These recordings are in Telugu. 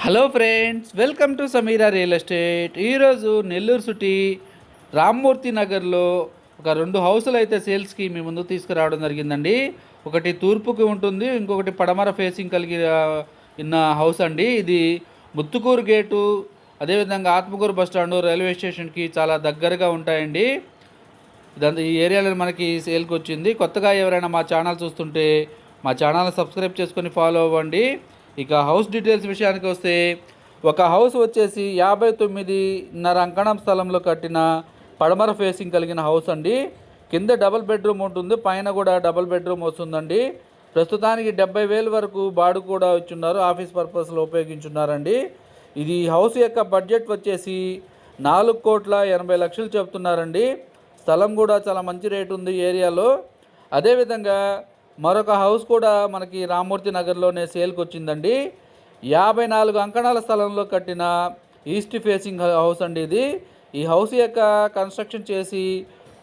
Hello friends, welcome to Sameera real estate. ఈరోజు నెల్లూరు సిటీ రామ్మూర్తి నగర్లో ఒక 2 హౌసులు అయితే సేల్స్కి మీ ముందుకు తీసుకురావడం జరిగిందండి. ఒకటి తూర్పుకి ఉంటుంది, ఇంకొకటి పడమర ఫేసింగ్ కలిగిన హౌస్ అండి. ఇది ముత్తుకూరు గేటు, అదేవిధంగా ఆత్మకూరు బస్టాండు, రైల్వే స్టేషన్కి చాలా దగ్గరగా ఉంటాయండి. ఇదంతా ఈ ఏరియాలో మనకి సేల్కి వచ్చింది. కొత్తగా ఎవరైనా మా ఛానల్ చూస్తుంటే మా ఛానల్ని సబ్స్క్రైబ్ చేసుకొని ఫాలో అవ్వండి. ఇక హౌస్ డీటెయిల్స్ విషయానికి వస్తే, ఒక హౌస్ వచ్చేసి 59.5 అంకణం స్థలంలో కట్టిన పడమర ఫేసింగ్ కలిగిన హౌస్ అండి. కింద డబుల్ బెడ్రూమ్ ఉంటుంది, పైన కూడా డబుల్ బెడ్రూమ్ వస్తుందండి. ప్రస్తుతానికి 70,000 వరకు బాడు కూడా ఇచ్చున్నారు, ఆఫీస్ పర్పస్లో ఉపయోగించున్నారండి. ఇది హౌస్ యొక్క బడ్జెట్ వచ్చేసి 4,80,00,000 చెప్తున్నారండి. స్థలం కూడా చాలా మంచి రేటు ఉంది ఏరియాలో. అదేవిధంగా మరొక హౌస్ కూడా మనకి రామ్మూర్తి నగర్లోనే సేల్కి వచ్చిందండి. 54 అంకణాల స్థలంలో కట్టిన ఈస్ట్ ఫేసింగ్ హౌస్ అండి ఇది. ఈ హౌస్ యొక్క కన్స్ట్రక్షన్ చేసి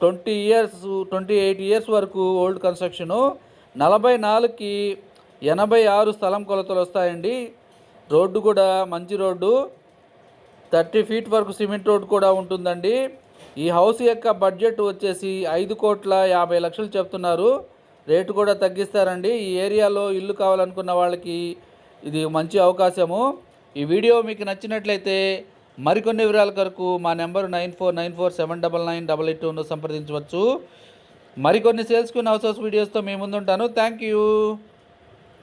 28 ఇయర్స్ వరకు ఓల్డ్ కన్స్ట్రక్షను. 44కి 86 స్థలం కొలతలు వస్తాయండి. రోడ్డు కూడా మంచి రోడ్డు, 30 ఫీట్ వరకు సిమెంట్ రోడ్ కూడా ఉంటుందండి. ఈ హౌస్ యొక్క బడ్జెట్ వచ్చేసి 5,50,00,000 చెప్తున్నారు. రేటు కూడా తగ్గిస్తారండి. ఈ ఏరియాలో ఇల్లు కావాలనుకున్న వాళ్ళకి ఇది మంచి అవకాశము. ఈ వీడియో మీకు నచ్చినట్లయితే మరికొన్ని వివరాల కొరకు మా నెంబర్ 9494799882 సంప్రదించవచ్చు. మరికొన్ని సేల్స్కున్న హౌసెస్ వీడియోస్తో మీ ముందుంటాను. Thank you.